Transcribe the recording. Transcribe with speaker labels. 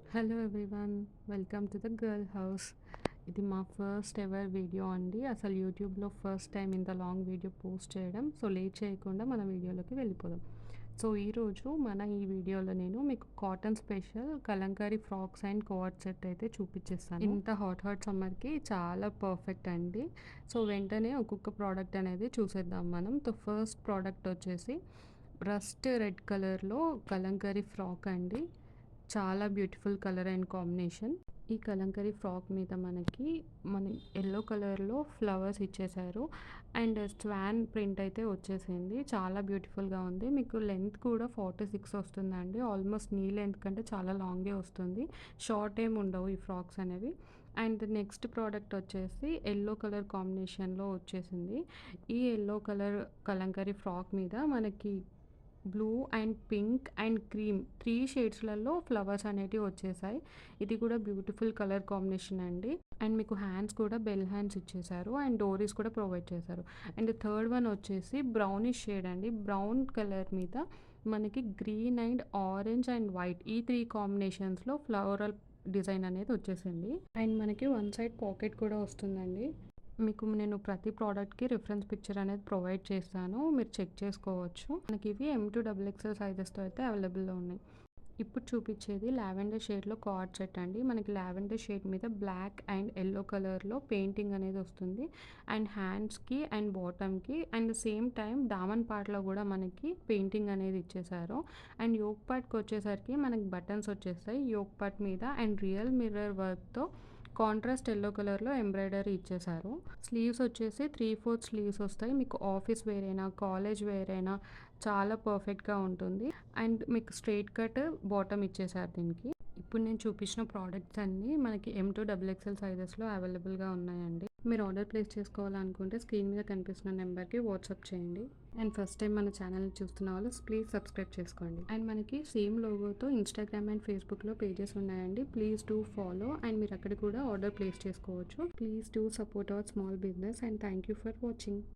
Speaker 1: Hello everyone, welcome to the girl house. ఇది మా first ever video అండి. అసలు యూట్యూబ్లో ఫస్ట్ టైం ఇంత లాంగ్ వీడియో పోస్ట్ చేయడం. సో లేట్ చేయకుండా మన వీడియోలోకి వెళ్ళిపోదాం. సో ఈరోజు ఈ వీడియోలో నేను మీకు cotton special Kalamkari frocks and co-ord set అయితే చూపించేస్తాను. ఇంత హాట్ సమ్మర్కి చాలా పర్ఫెక్ట్ అండి. సో వెంటనే ఒక్కొక్క ప్రోడక్ట్ అనేది చూసేద్దాం మనం. సో ఫస్ట్ ప్రోడక్ట్ వచ్చేసి రస్ట్ రెడ్ కలర్లో కలంకారీ ఫ్రాక్ అండి. చాలా బ్యూటిఫుల్ కలర్ అండ్ కాంబినేషన్. ఈ కలంకరీ ఫ్రాక్ మీద మన ఎల్లో కలర్లో ఫ్లవర్స్ ఇచ్చేసారు అండ్ స్వాన్ ప్రింట్ అయితే వచ్చేసింది. చాలా బ్యూటిఫుల్గా ఉంది. మీకు లెంత్ కూడా 46 వస్తుందండి. ఆల్మోస్ట్ నీ లెంత్ కంటే చాలా లాంగే వస్తుంది. షార్ట్ ఏమి ఉండవు ఈ ఫ్రాక్స్ అనేవి. అండ్ నెక్స్ట్ ప్రోడక్ట్ వచ్చేసి ఎల్లో కలర్ కాంబినేషన్లో వచ్చేసింది. ఈ ఎల్లో కలర్ కలంకరీ ఫ్రాక్ మీద మనకి blue and pink and cream 3 షేడ్స్లలో ఫ్లవర్స్ అనేటివి వచ్చేసాయి. ఇది కూడా బ్యూటిఫుల్ కలర్ కాంబినేషన్ అండి. అండ్ మీకు హ్యాండ్స్ కూడా బెల్ హ్యాండ్స్ ఇచ్చేసారు అండ్ డోరీస్ కూడా ప్రొవైడ్ చేశారు. అండ్ థర్డ్ వన్ వచ్చేసి బ్రౌనిష్ షేడ్ అండి. బ్రౌన్ కలర్ మీద మనకి green and orange and white ఈ 3 కాంబినేషన్స్లో ఫ్లవరల్ డిజైన్ అనేది వచ్చేసింది. అండ్ మనకి వన్ సైడ్ పాకెట్ కూడా వస్తుందండి. మీకు నేను ప్రతి ప్రోడక్ట్‌కి రిఫరెన్స్ పిక్చర్ అనేది ప్రొవైడ్ చేస్తాను. మీరు చెక్ చేసుకోవచ్చు. మనకి ఇవి M2 XXL సైజెస్‌తో అయితే అవైలబుల్‌లో ఉన్నాయి. ఇప్పుడు చూపించేది లావెండర్ షేడ్‌లో కార్డ్ సెట్ అండి. మనకి లావెండర్ షేడ్ మీద బ్లాక్ అండ్ యెల్లో కలర్‌లో పెయింటింగ్ అనేది వస్తుంది. అండ్ హ్యాండ్స్‌కి and బాటమ్‌కి and same time Daman పార్ట్‌లో కూడా మనకి పెయింటింగ్ అనేది ఇచ్చేసారు. అండ్ యోక్ పార్ట్‌కి వచ్చేసరికి మనకి బటన్స్ వచ్చేస్తాయి యోక్ పార్ట్ మీద అండ్ రియల్ మిర్రర్ వర్క్‌తో కాంట్రాస్ట్ యెల్లో కలర్‌లో ఎంబ్రాయిడరీ ఇచ్చేసారు. స్లీవ్స్ వచ్చేసి 3/4 స్లీవ్స్ వస్తాయి. మీకు ఆఫీస్ వేర్ అయినా, కాలేజ్ వేర్ అయినా చాలా పర్ఫెక్ట్‌గా ఉంటుంది. అండ్ మీకు స్ట్రెయిట్ కట్ బాటమ్ ఇచ్చేసారు దీనికి. ఇప్పుడు నేను చూపించిన ప్రోడక్ట్స్ అన్నీ మనకి M2 XXL సైజెస్‌లో అవైలబుల్‌గా ఉన్నాయండి. మీరు ఆర్డర్ ప్లేస్ చేసుకోవాలనుకుంటే స్క్రీన్ మీద కనిపిస్తున్న నెంబర్‌కి వాట్సాప్ చేయండి. అండ్ ఫస్ట్ టైం మన ఛానల్‌ని చూస్తున్న వాళ్ళు ప్లీజ్ సబ్స్క్రైబ్ చేసుకోండి. అండ్ మనకి సేమ్ లోగోతో ఇన్‌స్టాగ్రామ్ అండ్ ఫేస్‌బుక్‌లో పేజెస్ ఉన్నాయండి. ప్లీజ్ డూ ఫాలో అండ్ మీరు అక్కడ కూడా ఆర్డర్ ప్లేస్ చేసుకోవచ్చు. Please do support our small business and thank you for watching.